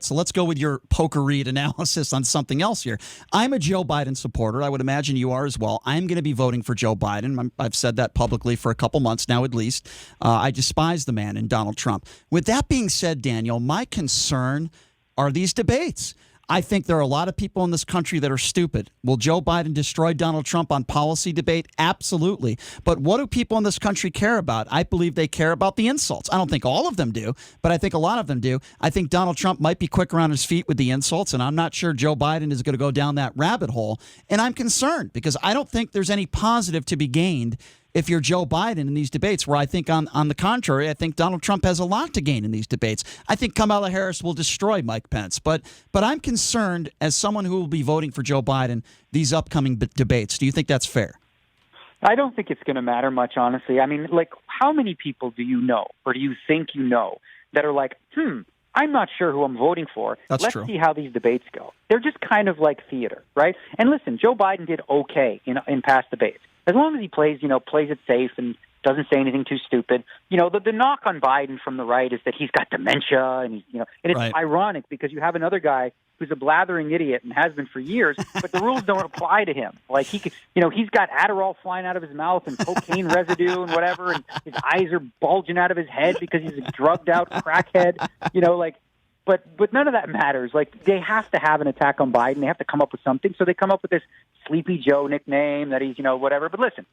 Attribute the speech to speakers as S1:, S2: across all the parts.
S1: So let's go with your poker read analysis on something else here. I'm a Joe Biden supporter. I would imagine you are as well. I'm going to be voting for Joe Biden. I've said that publicly for a couple months now at least. I despise the man in Donald Trump. With that being said, Daniel, my concern are these debates. I think there are a lot of people in this country that are stupid. Will Joe Biden destroy Donald Trump on policy debate? Absolutely. But what do people in this country care about? I believe they care about the insults. I don't think all of them do, but I think a lot of them do. I think Donald Trump might be quicker on his feet with the insults, and I'm not sure Joe Biden is going to go down that rabbit hole. And I'm concerned because I don't think there's any positive to be gained if you're Joe Biden in these debates, where I think on the contrary, I think Donald Trump has a lot to gain in these debates. I think Kamala Harris will destroy Mike Pence. But I'm concerned as someone who will be voting for Joe Biden these upcoming debates. Do you think that's fair?
S2: I don't think it's going to matter much, honestly. I mean, like, how many people do you know or do you think you know that are like, I'm not sure who I'm voting for. Let's see how these debates go. They're just kind of like theater, right? And listen, Joe Biden did okay in past debates. As long as he plays it safe and doesn't say anything too stupid. The knock on Biden from the right is that he's got dementia, and and it's ironic because you have another guy who's a blathering idiot and has been for years, but the rules don't apply to him. Like he's got Adderall flying out of his mouth and cocaine residue and whatever, and his eyes are bulging out of his head because he's a drugged out crackhead. But none of that matters. Like, they have to have an attack on Biden. They have to come up with something. So they come up with this Sleepy Joe nickname that he's, whatever. But listen,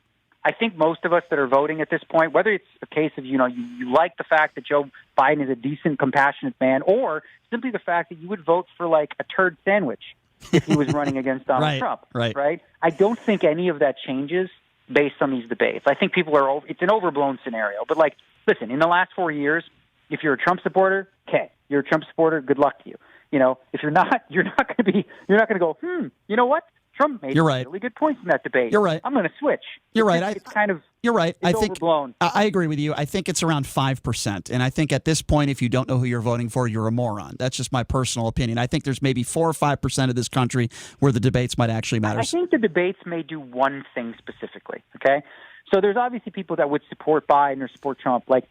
S2: I think most of us that are voting at this point, whether it's a case of, you like the fact that Joe Biden is a decent, compassionate man, or simply the fact that you would vote for, like, a turd sandwich if he was running against Donald Trump, right? I don't think any of that changes based on these debates. I think it's an overblown scenario. But, like, listen, in the last 4 years, if you're a Trump supporter, okay, you're a Trump supporter, good luck to you. If you're not, you're not going to go, you know what? Trump made really good points in that debate.
S1: You're right.
S2: I'm going to switch.
S1: You're right. You're right.
S2: It's overblown.
S1: I agree with you. I think it's around 5%. And I think at this point, if you don't know who you're voting for, you're a moron. That's just my personal opinion. I think there's maybe 4 or 5% of this country where the debates might actually matter.
S2: I think the debates may do one thing specifically, okay? So there's obviously people that would support Biden or support Trump. Like,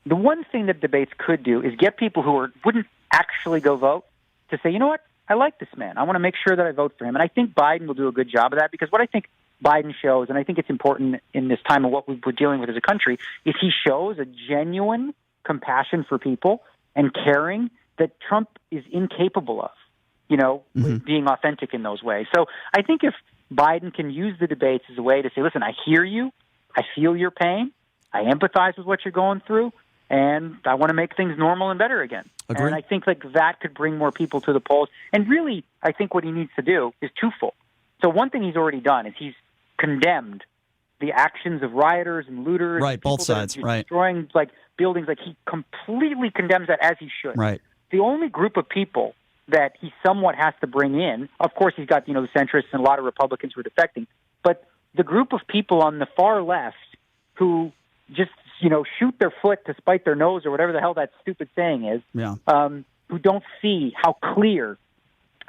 S2: the one thing that debates could do is get people who wouldn't actually go vote to say, you know what, I like this man. I want to make sure that I vote for him. And I think Biden will do a good job of that, because what I think Biden shows, and I think it's important in this time of what we're dealing with as a country, is he shows a genuine compassion for people and caring that Trump is incapable of, being authentic in those ways. So I think if Biden can use the debates as a way to say, listen, I hear you, I feel your pain, I empathize with what you're going through, and I want to make things normal and better again.
S1: Agreed.
S2: And I think that could bring more people to the polls. And really, I think what he needs to do is twofold. So one thing he's already done is he's condemned the actions of rioters and looters.
S1: Right, both sides,
S2: destroying buildings. Like, he completely condemns that, as he should.
S1: Right.
S2: The only group of people that he somewhat has to bring in, of course, he's got the centrists and a lot of Republicans who are defecting, but the group of people on the far left who just shoot their foot to spite their nose, or whatever the hell that stupid saying is, who don't see how clear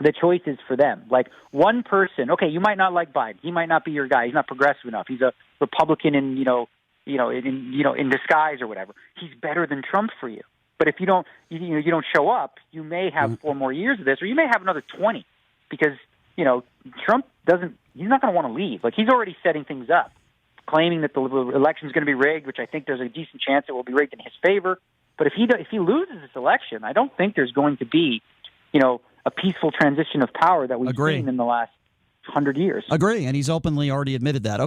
S2: the choice is for them. Like, one person, okay, you might not like Biden. He might not be your guy. He's not progressive enough. He's a Republican in disguise or whatever. He's better than Trump for you. But if you don't show up, you may have 4 more years of this, or you may have another 20, because, Trump he's not going to want to leave. Like, he's already setting things up, claiming that the election is going to be rigged, which I think there's a decent chance it will be rigged in his favor. But if he loses this election, I don't think there's going to be, a peaceful transition of power that we've seen in the last 100 years.
S1: Agree, and he's openly already admitted that.